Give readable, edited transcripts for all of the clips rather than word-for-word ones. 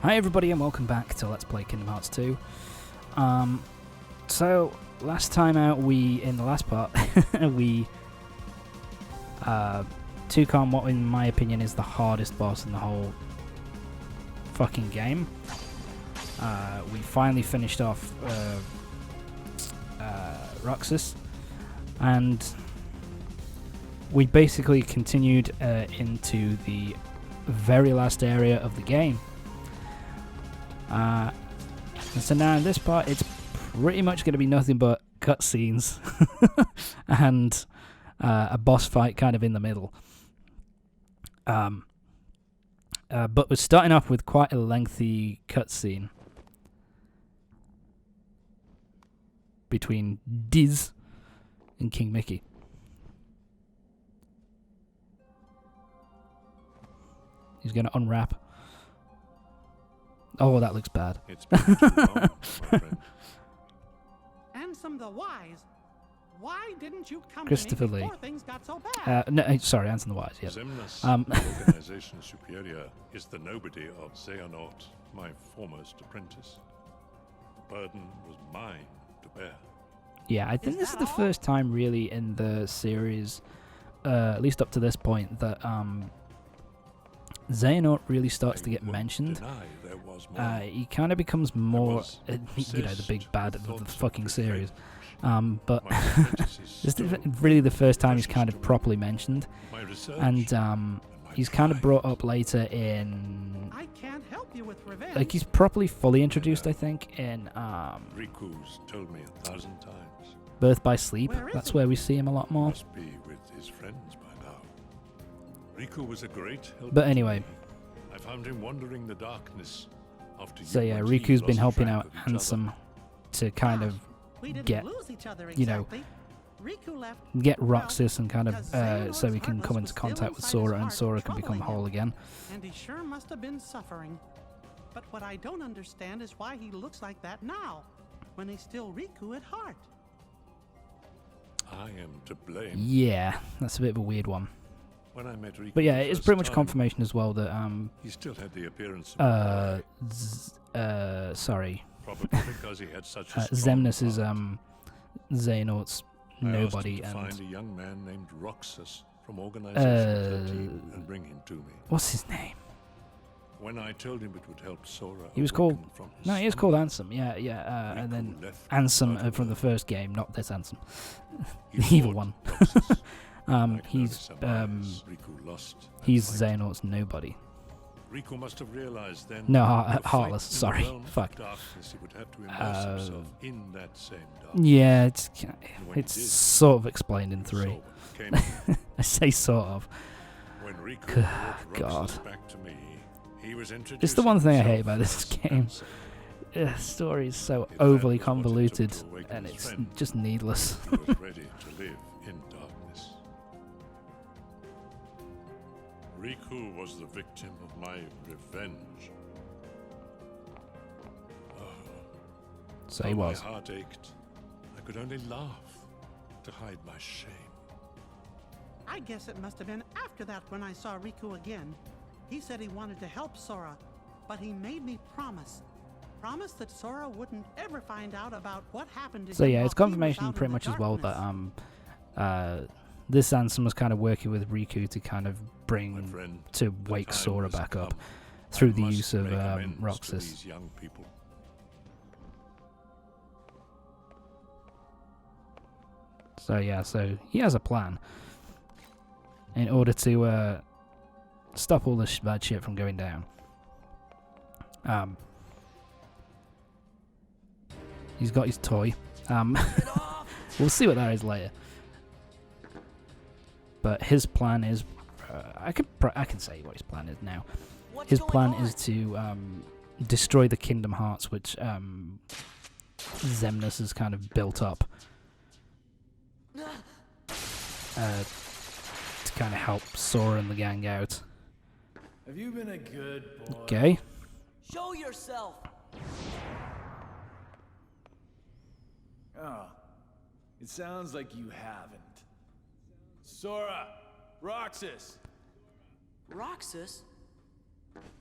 Hi everybody and welcome back to Let's Play Kingdom Hearts 2. So last time out in the last part, we took on what in my opinion is the hardest boss in the whole fucking game. We finally finished off Roxas, and we basically continued into the very last area of the game. And so now in this part, it's pretty much going to be nothing but cutscenes and a boss fight kind of in the middle. But we're starting off with quite a lengthy cutscene between Diz and King Mickey. He's going to unwrap. Oh, that looks bad. It's been too long, my friend. Ansem the Wise, why didn't you come Christopher to me Lee. before things got so bad? No, sorry, Ansem the Wise, yes. Zemnis, the organization superior, is the nobody of Xehanort, my foremost apprentice. The burden was mine to bear. Yeah, I think Is this is that the all? first time really in the series, at least up to this point, that Xehanort really starts to get won't mentioned. deny there was more. He kind of becomes more, was you know, the big obsessed bad with of the thoughts of fucking revenge. series. But My apprentices this still is really the first time he's precious kind to of me. properly mentioned, My research and my he's kind of pride. brought up later in, I can't help you with revenge. like he's properly fully introduced, I think, in Riku's told me 1,000 times. Birth by Sleep. Where is That's he? where we see him a lot more. Must be with his friends by now. Riku was a great help. But anyway. I found him wandering the darkness after So you yeah, and he Riku's been lost helping track out of each other. Ansem to kind Gosh, of we didn't get, lose each other you know, exactly. Riku left. get Well, Roxas and kind of because so Xehanort's he can heartless come was into still contact with inside his Sora, and heart, Sora can become troubling whole him. again. And he sure must have been suffering. But what I don't understand is why he looks like that now, when he's still Riku at heart. I am to blame. Yeah, that's a bit of a weird one. When I met Riku But yeah, the it's first pretty much time, confirmation as well that He still had the appearance of a boy, sorry, probably because he had such a strong Zemnis is heart. Xehanort's I asked him nobody, to and find a young man named Roxas from Organization 13 and bring him to me. what's his name? When I told him it would help Sora, He was called- awaken from his No, he is slumber, called Ansem. Yeah, and Riku then left Ansem without a from the word. first game, not this Ansem, He the evil fought one. Roxas. Like He's no surmise, Riku lost that he's fight. Xehanort's nobody. Riku must have realized then. No, that to fight Heartless. in the Sorry, realm of fuck. Darkness, he would have to immerse himself in that same darkness. Yeah, And when he it's did, sort of explained in 3. Sora came. I say sort of. When Riku Good brought Roxas God. back to me, he was It's the one thing I introducing hate about this himself game. as The story is so If that overly was what it took convoluted, to awaken and his it's friend, just needless. He was ready to live in darkness. Riku was the victim of my revenge. So he Though was. My heart ached. I could only laugh to hide my shame. I guess it must have been after that when I saw Riku again. He said he wanted to help Sora, but he made me promise. Promise that Sora wouldn't ever find out about what happened to So him yeah, while it's he was confirmation out in pretty the much as well that darkness. this Ansem was kind of working with Riku to kind of My bring friend, to the wake time Sora has back up come. through I the must use of make amends to Roxas. these young people. So yeah, so he has a plan in order to stop all this bad shit from going down. He's got his toy. We'll see what that is later. But his plan is, I can say what his plan is now. His plan is to destroy the Kingdom Hearts, which Zemnis has kind of built up. To kind of help Sora and the gang out. Have you been a good boy? Okay. Show yourself! Oh, it sounds like you haven't. Sora! Roxas! Roxas?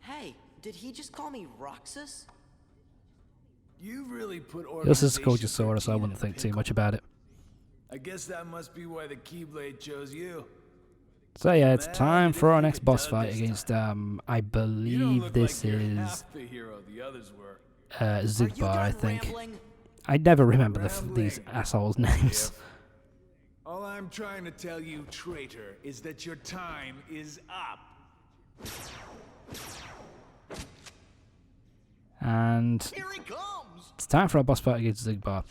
Hey, Did he just call me Roxas? You really put He also just called you organization Sora, so I 13 wouldn't in a think too pickle. much about it. I guess that must be why the Keyblade chose you. So yeah, it's Well, time you for our didn't next get boss done fight this against, time. I You don't believe look this like you're is half the hero the others were. Are you Xigbar, I done think. rambling? I never remember these Rambling. assholes' names. All I'm trying to tell you, traitor, is that your time is up. And Here he comes! it's time for our boss fight against Xigbar.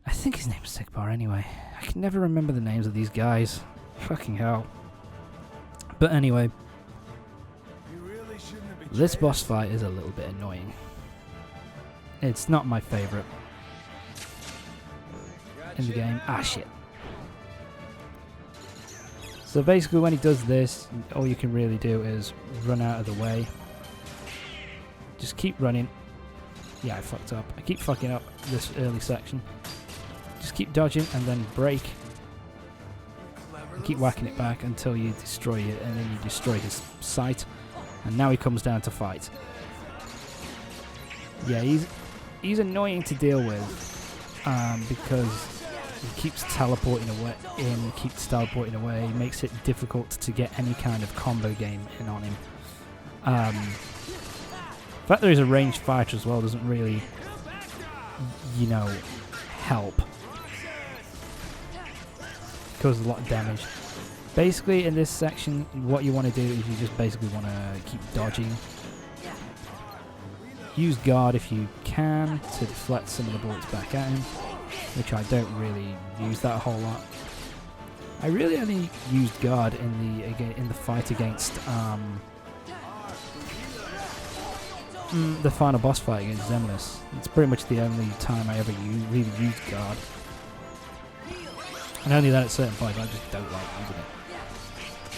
I think his name's Xigbar anyway. I can never remember the names of these guys. Fucking hell. But anyway, You really shouldn't have betrayed this boss us. fight is a little bit annoying. It's not my favourite in the game. Ah, shit. So basically when he does this, all you can really do is run out of the way. Just keep running. Yeah, I fucked up. I keep fucking up this early section. Just keep dodging and then brake. And keep whacking it back until you destroy it, and then you destroy his sight. And now he comes down to fight. Yeah, he's annoying to deal with because he keeps teleporting away, makes it difficult to get any kind of combo game in on him. The fact that he's a ranged fighter as well doesn't really, you know, help. Causes a lot of damage. Basically, in this section, what you want to do is you just basically want to keep dodging. Use guard if you can to deflect some of the bullets back at him, which I don't really use that a whole lot. I really only used guard in the fight against the final boss fight against Zemlis. It's pretty much the only time I ever really used guard. And only then at certain points I just don't like using it.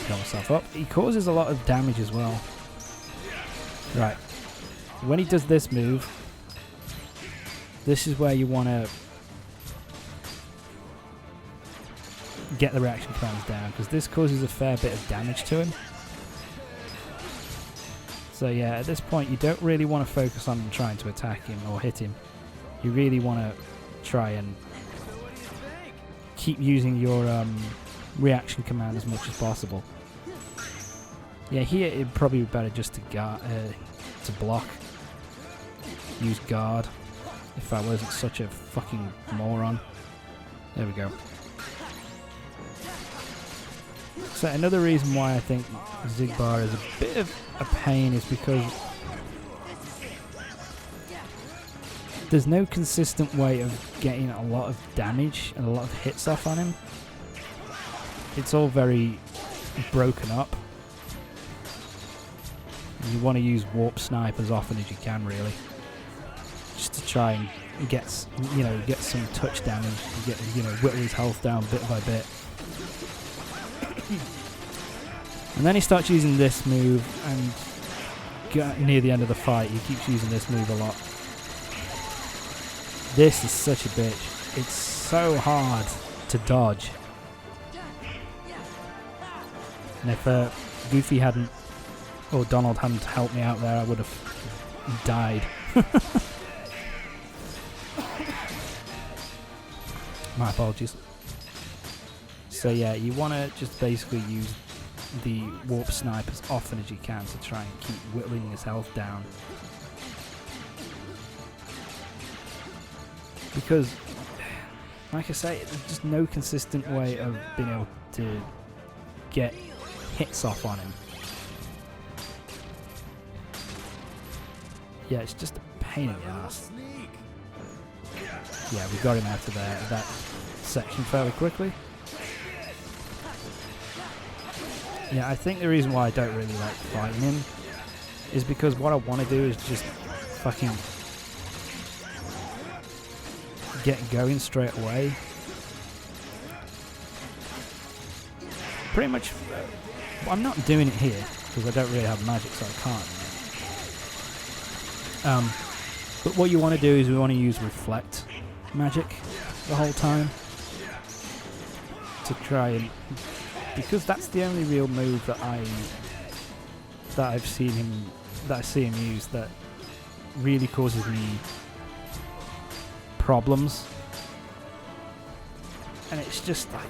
Got myself up. He causes a lot of damage as well. Right. When he does this move, this is where you want to get the reaction commands down, because this causes a fair bit of damage to him. So yeah, at this point you don't really want to focus on trying to attack him or hit him. You really want to try and keep using your reaction command as much as possible. Yeah, here it'd probably be better just to block. Use guard, if I wasn't such a fucking moron. There we go. So another reason why I think Xigbar is a bit of a pain is because there's no consistent way of getting a lot of damage and a lot of hits off on him. It's all very broken up. You want to use warp snipe as often as you can, really, just to try and get some touch damage, whittle his health down bit by bit. And then he starts using this move, and near the end of the fight he keeps using this move a lot. This is such a bitch. It's so hard to dodge. And if Goofy hadn't, or Donald hadn't helped me out there, I would have died. My apologies. So yeah, you want to just basically use the warp snipe as often as you can to try and keep whittling his health down. Because, like I say, there's just no consistent way of being able to get hits off on him. Yeah, it's just a pain in the ass. Yeah, we got him out of that section fairly quickly. Yeah, I think the reason why I don't really like fighting him is because what I want to do is just fucking get going straight away. Pretty much, I'm not doing it here because I don't really have magic, so I can't. But what you want to do is we want to use reflect magic the whole time to try and, because that's the only real move that I that I've seen him, that I see him use, that really causes me problems. And it's just like,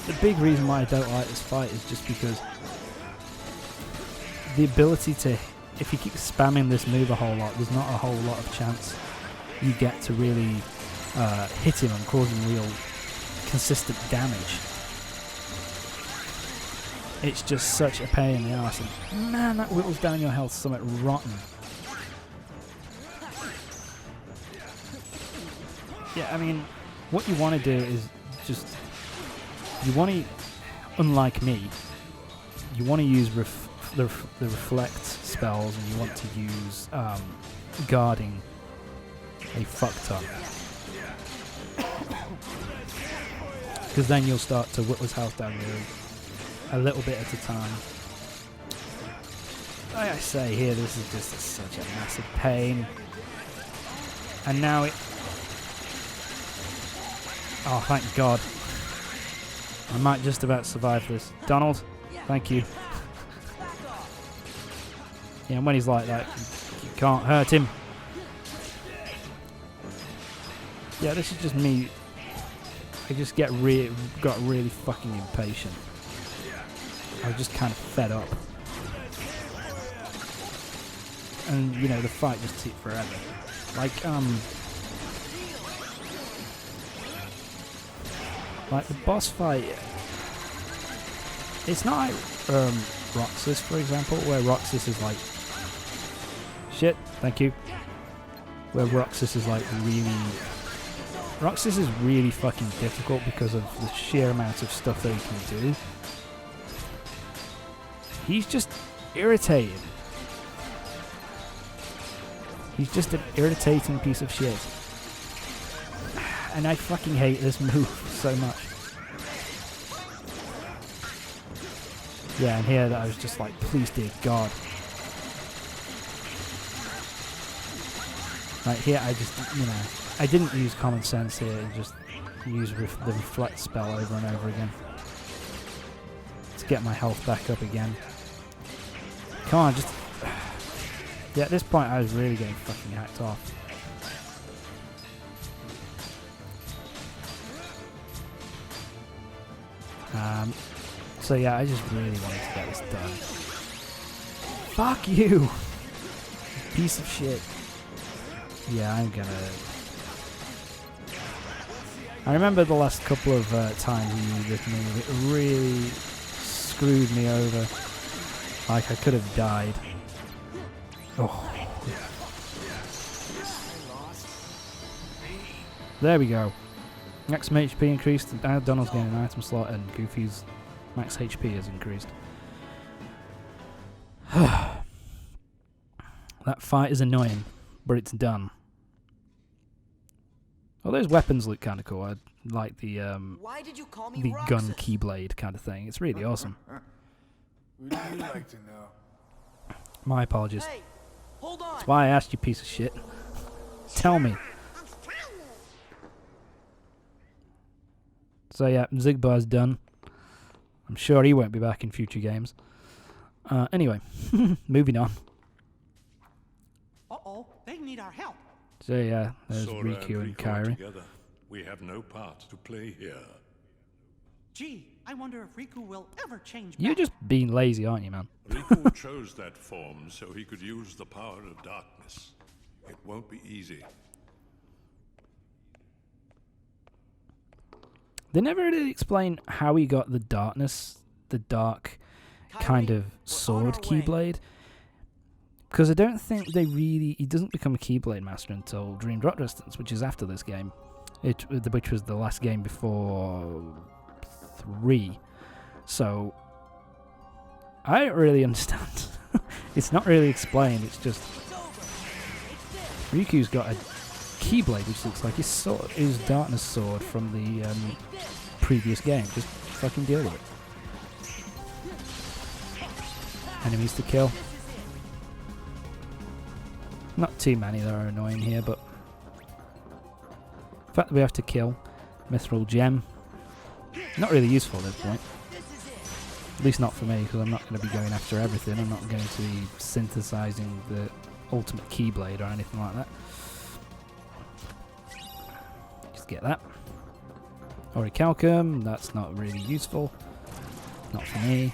the big reason why I don't like this fight is just because the ability to, if you keep spamming this move a whole lot, there's not a whole lot of chance you get to really hit him and cause him real consistent damage. It's just such a pain in the arse, and man, that whittles down your health something rotten. Yeah, I mean, what you want to do is just, you want to, unlike me, you want to use the reflect spells, and you want to use guarding a fuck ton. Because then you'll start to whittle his health down a little bit at a time. Like I say here, this is just such a massive pain. And now it... Oh, thank God. I might just about survive this. Donald, thank you. Yeah, and when he's like that, you can't hurt him. Yeah, this is just me. I just got really fucking impatient. I was just kind of fed up. And, you know, the fight just took forever. Like the boss fight, it's not like Roxas, for example, where Roxas is like, shit, thank you. Where Roxas is like Roxas is really fucking difficult because of the sheer amount of stuff that he can do. He's just irritating. He's just an irritating piece of shit. And I fucking hate this move so much. Yeah, and here that I was just like, please dear God. Like here I just, you know, I didn't use common sense here and just use the reflect spell over and over again. To get my health back up again. Come on, just... Yeah, at this point I was really getting fucking hacked off. So yeah, I just really wanted to get this done. Fuck you! Piece of shit. Yeah, I'm gonna... I remember the last couple of times you used this move, it really screwed me over. Like I could have died. Oh. There we go. Maximum HP increased, Donald's getting an item slot, and Goofy's max HP has increased. That fight is annoying, but it's done. Well, those weapons look kind of cool. I like the Why did you call me the Roxas? gun keyblade kind of thing. It's really awesome. Would you like to know? My apologies. Hey, hold on. That's why I asked you, piece of shit. Tell me. So yeah, Xigbar's done. I'm sure he won't be back in future games. Anyway, moving on. Uh-oh, they need our help. So yeah, there's Sora Riku and Riku are Kairi. together. We have no part to play here. Gee, I wonder if Riku will ever change You're back. just being lazy, aren't you, man? Riku chose that form so he could use the power of darkness. It won't be easy. They never really explain how he got the darkness, the dark kind of sword keyblade. Because I don't think they really... He doesn't become a keyblade master until Dream Drop Distance, which is after this game. Which was the last game before 3. So, I don't really understand. It's not really explained, it's just... Riku's got a keyblade which looks like his darkness sword from the previous game. Just fucking deal with it. Enemies to kill. Not too many that are annoying here, but the fact that we have to kill Mithril Gem, not really useful at this point. At least not for me, because I'm not going to be going after everything. I'm not going to be synthesizing the ultimate Keyblade or anything like that. Just get that. Orichalcum, that's not really useful. Not for me.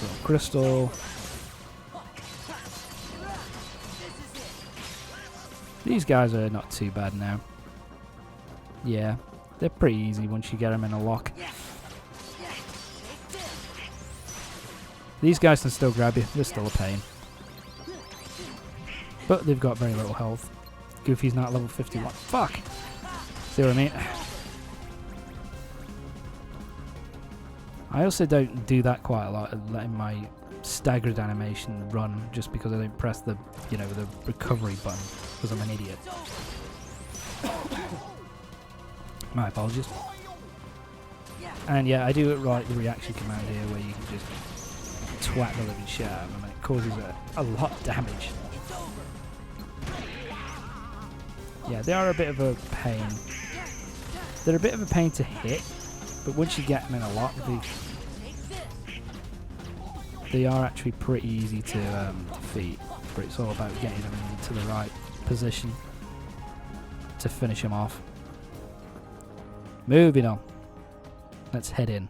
Little crystal. These guys are not too bad now. Yeah, they're pretty easy once you get them in a lock. These guys can still grab you, they're still a pain. But they've got very little health. Goofy's not level 51. Fuck! See what I mean? I also don't do that quite a lot, letting my staggered animation run just because I don't press the, the recovery button, because I'm an idiot. My apologies. And yeah, I do it like the reaction command here, where you can just twat the living shit out of them, and it causes a lot of damage. Yeah, they are a bit of a pain. They're a bit of a pain to hit, but once you get them in a lock, they are actually pretty easy to defeat. But it's all about getting them into the right position to finish them off. Moving on. Let's head in.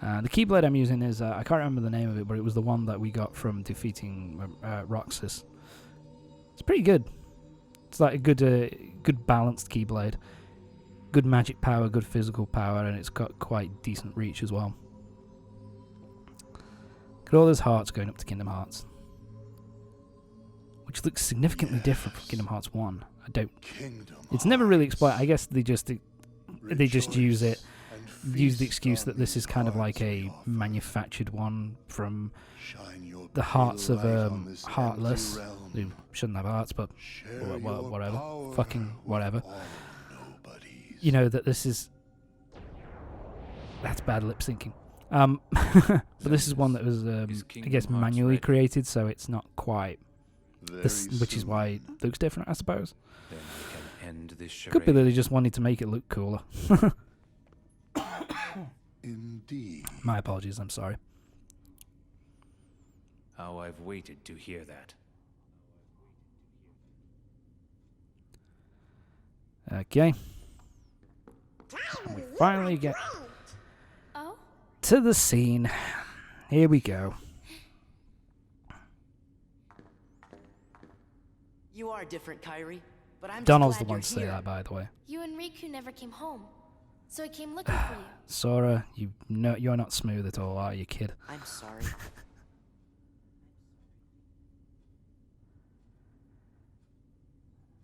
The Keyblade I'm using is, I can't remember the name of it, but it was the one that we got from defeating Roxas. It's pretty good. It's like a good balanced Keyblade. Good magic power, good physical power, and it's got quite decent reach as well. Look at all those hearts going up to Kingdom Hearts. Which looks significantly different from Kingdom Hearts 1. It's never really explained. I guess they just use it. Use the excuse that this is kind of like a manufactured one from the hearts of Heartless, who shouldn't have hearts, but whatever, fucking whatever. You know that this is, that's bad lip syncing. But this is one that was, I guess, manually created, so it's not quite this, which is why it looks different, I suppose. Could be that they just wanted to make it look cooler. Indeed. My apologies, I'm sorry. How I've waited to hear that. Okay. We finally get to the scene. Here we go. You are different, Kairi, but I'm Donald's just the glad one to say you're that, by the way. You and Riku never came home, so I came looking for you. Sora, you're not smooth at all, are you, kid? I'm sorry.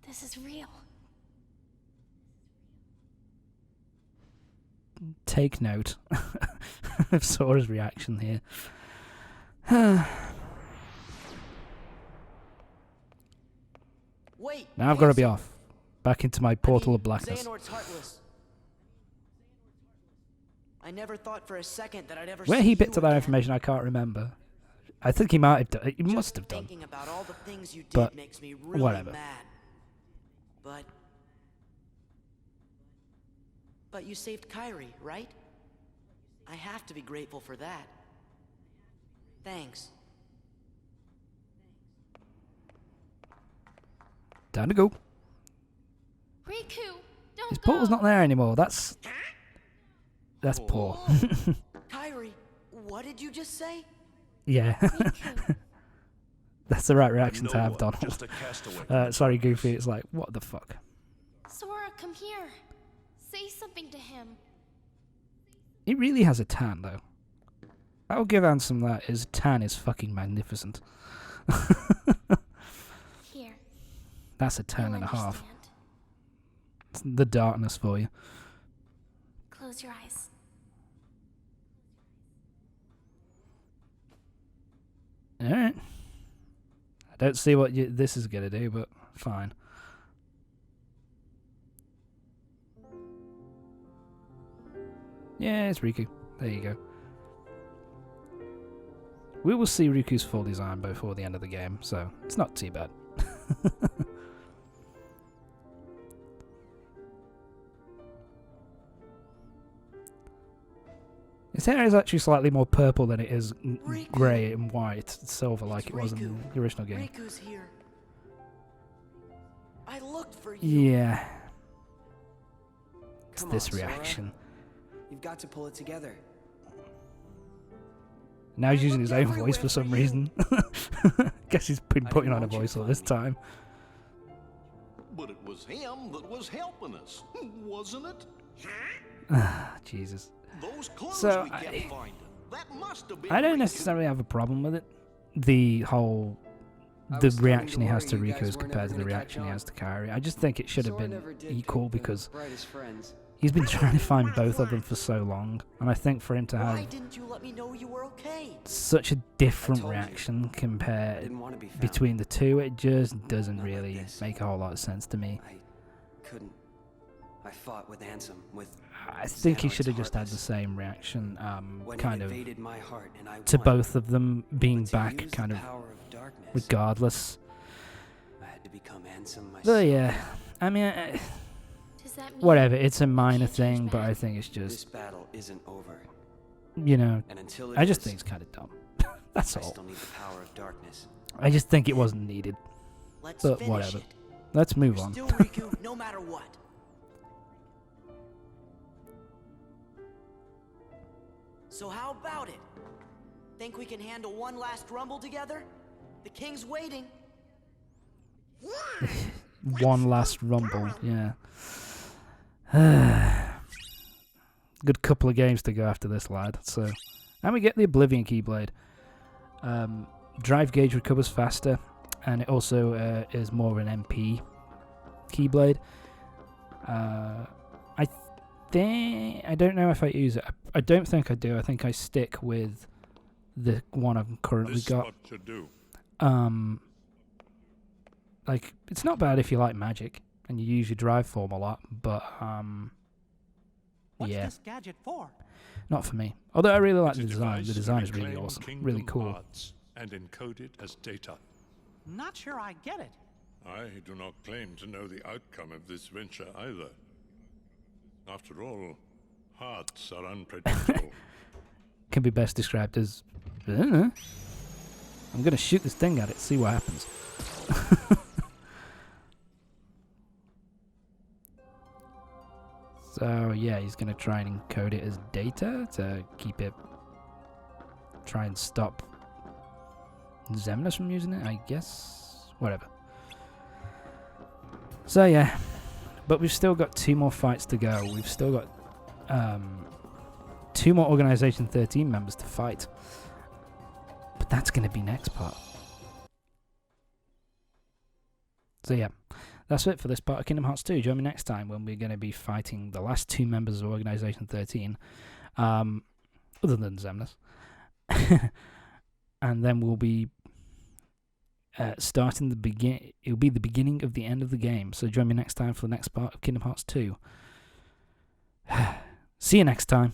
This is real. Take note of Sora's reaction here. Wait. Now I've got to be off. Back into my portal of blackness. Xehanort's heartless. I never thought for a second that I'd ever Where see he picked you up that again. information, I can't remember. I think he might have done. He must have done. Thinking about all the things you did But makes me really whatever. mad. But you saved Kairi, right? I have to be grateful for that. Thanks. Time to go. Riku, don't His go. portal's not there anymore. That's poor. Kairi, what did you just say? Yeah. Riku. That's the right reaction to No have, one, Donald. just a castaway. Sorry, Goofy. It's like, what the fuck? Sora, come here. Say something to him. He really has a tan, though. I'll give Ansem that. His tan is fucking magnificent. Here. That's a tan You'll and a half. understand. It's the darkness for you. Close your eyes. Alright. I don't see what this is going to do, but fine. Yeah, it's Riku. There you go. We will see Riku's full design before the end of the game, so it's not too bad. His hair is actually slightly more purple than it is Riku. grey and white, silver, like It's it was in Riku. the original game. Riku's here. I looked for you. Yeah. It's Come this on, Sora. reaction. You've got to pull it together. Now he's I using his looked own voice everywhere for some for you. reason. Guess he's been I putting didn't on a want you to voice all find this me. time. But it was him that was helping us, wasn't it? Jesus. Those clothes So, we kept I- finding. That must have been I don't Riku. necessarily have a problem with it. The whole... I The was starting reaction to he has worry to you Riku guys is weren't compared to ever the gonna reaction catch he on. has to Kairi. I just think it should have Sora been never did equal pick the because brightest friends. he's been trying to find both of them for so long. And I think for him to Why have didn't you let me know you were okay? such a different told you. reaction I compared didn't want to be found. between the two, it just doesn't Not like really this. make a whole lot of sense to me. I couldn't. I fought with Ansem, with I think he Xehanort should have just had the heartless. same reaction, when kind it of, invaded my heart and I to won. both of them being But to back, use kind the of power of darkness, regardless. I had to become Ansem myself. But yeah, I mean, Does that mean whatever, it's a minor can't change thing, but back? I think it's This just, battle isn't over, you know, and until it I just is, think it's kind of dumb. That's I all. still need the power of darkness. I just think it wasn't needed. Let's But finish whatever. it. Let's move You're on. still Riku, no matter what. So how about it? Think we can handle one last rumble together? The king's waiting. One last rumble, yeah. Good couple of games to go after this, lad. So, and we get the Oblivion Keyblade. Drive gauge recovers faster, and it also is more of an MP Keyblade. I don't know if I use it. I don't think I do. I think I stick with the one I've currently This got. what you do. Like, it's not bad if you like magic and you use your drive form a lot, but What's yeah, this gadget for? not for me. Although I really like It's the a design. The device to design is really reclaim awesome, Kingdom really cool. Hearts and encode it as data. Not sure I get it. I do not claim to know the outcome of this venture either. After all, hearts are unpredictable. Can be best described as, I don't know. I'm gonna shoot this thing at it, see what happens. So yeah, he's gonna try and encode it as data to keep it. Try and stop Xemnas from using it, I guess. Whatever. So yeah, but we've still got 2 more fights to go. We've still got 2 more Organization 13 members to fight. But that's going to be next part. So yeah, that's it for this part of Kingdom Hearts 2. Join me next time when we're going to be fighting the last 2 members of Organization 13, other than Xemnas. And then we'll be starting the begin. It'll be the beginning of the end of the game. So join me next time for the next part of Kingdom Hearts 2. See you next time.